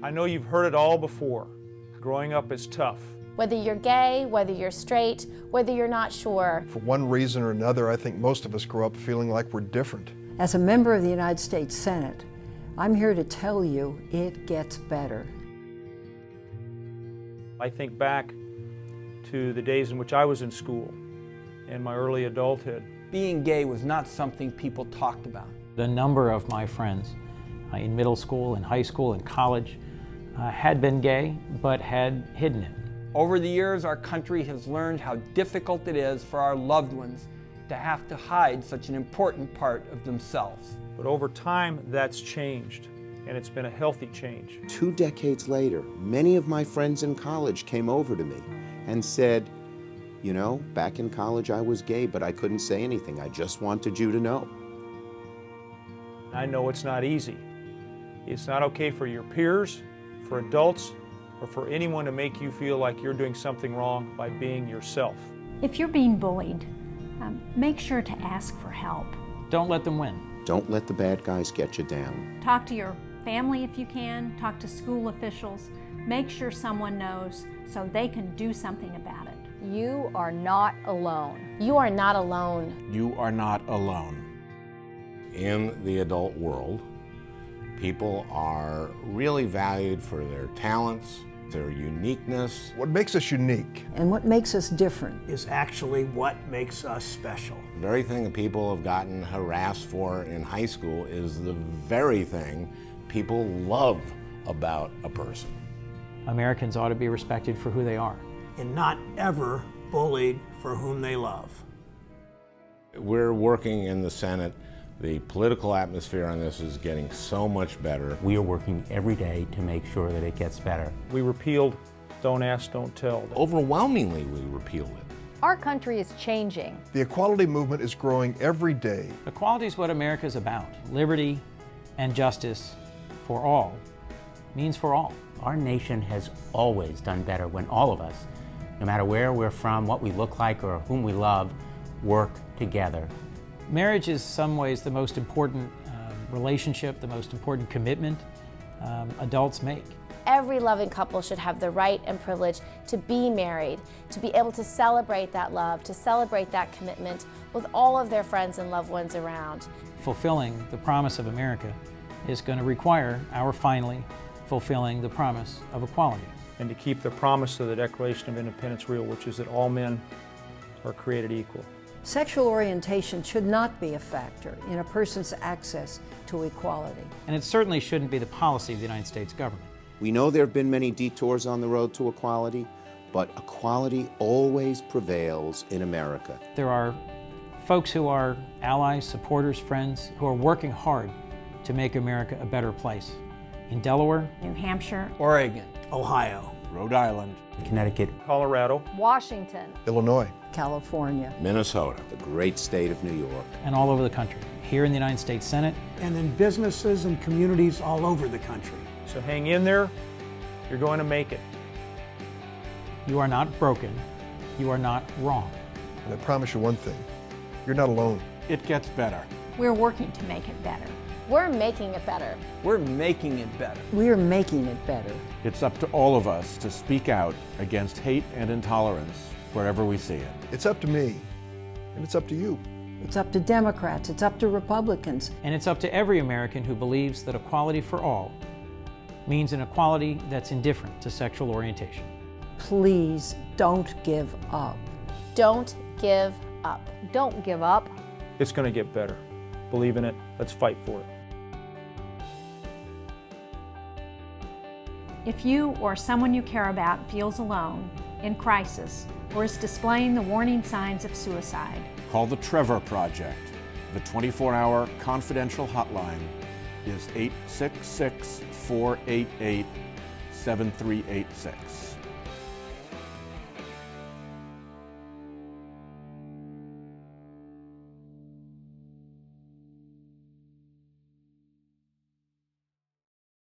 I know you've heard it all before. Growing up is tough. Whether you're gay, whether you're straight, whether you're not sure. For one reason or another, I think most of us grow up feeling like we're different. As a member of the United States Senate, I'm here to tell you it gets better. I think back to the days in which I was in school and my early adulthood. Being gay was not something people talked about. A number of my friends in middle school, in high school, in college had been gay, but had hidden it. Over the years, our country has learned how difficult it is for our loved ones to have to hide such an important part of themselves. But over time, that's changed, and it's been a healthy change. 2 decades later, many of my friends in college came over to me and said, you know, back in college I was gay, but I couldn't say anything. I just wanted you to know. I know it's not easy. It's not okay for your peers, for adults, or for anyone to make you feel like you're doing something wrong by being yourself. If you're being bullied, make sure to ask for help. Don't let them win. Don't let the bad guys get you down. Talk to your family if you can, talk to school officials. Make sure someone knows so they can do something about it. You are not alone. You are not alone. You are not alone. In the adult world, people are really valued for their talents, their uniqueness. What makes us unique and what makes us different is actually what makes us special. The very thing that people have gotten harassed for in high school is the very thing people love about a person. Americans ought to be respected for who they are. And not ever bullied for whom they love. We're working in the Senate. The political atmosphere on this is getting so much better. We are working every day to make sure that it gets better. We repealed Don't Ask, Don't Tell. Overwhelmingly, we repealed it. Our country is changing. The equality movement is growing every day. Equality is what America is about. Liberty and justice for all means for all. Our nation has always done better when all of us, no matter where we're from, what we look like, or whom we love, work together. Marriage is in some ways the most important relationship, the most important commitment adults make. Every loving couple should have the right and privilege to be married, to be able to celebrate that love, to celebrate that commitment with all of their friends and loved ones around. Fulfilling the promise of America is going to require our finally fulfilling the promise of equality. And to keep the promise of the Declaration of Independence real, which is that all men are created equal. Sexual orientation should not be a factor in a person's access to equality. And it certainly shouldn't be the policy of the United States government. We know there have been many detours on the road to equality, but equality always prevails in America. There are folks who are allies, supporters, friends, who are working hard to make America a better place. In Delaware, New Hampshire, Oregon, Ohio, Rhode Island, Connecticut, Colorado, Washington, Illinois, California, Minnesota, the great state of New York, and all over the country. Here in the United States Senate, and in businesses and communities all over the country. So hang in there, you're going to make it. you are not broken, you are not wrong. and I promise you one thing, you're not alone. it gets better. we're working to make it better. We're making it better. We're making it better. we're making it better. It's up to all of us to speak out against hate and intolerance wherever we see it. It's up to me, and it's up to you. It's up to Democrats, it's up to Republicans. And it's up to every American who believes that equality for all means an equality that's indifferent to sexual orientation. Please don't give up. Don't give up. don't give up. It's going to get better. Believe in it. Let's fight for it. If you or someone you care about feels alone, in crisis, or is displaying the warning signs of suicide, Call the Trevor Project. The 24-hour confidential hotline is 866-488-7386.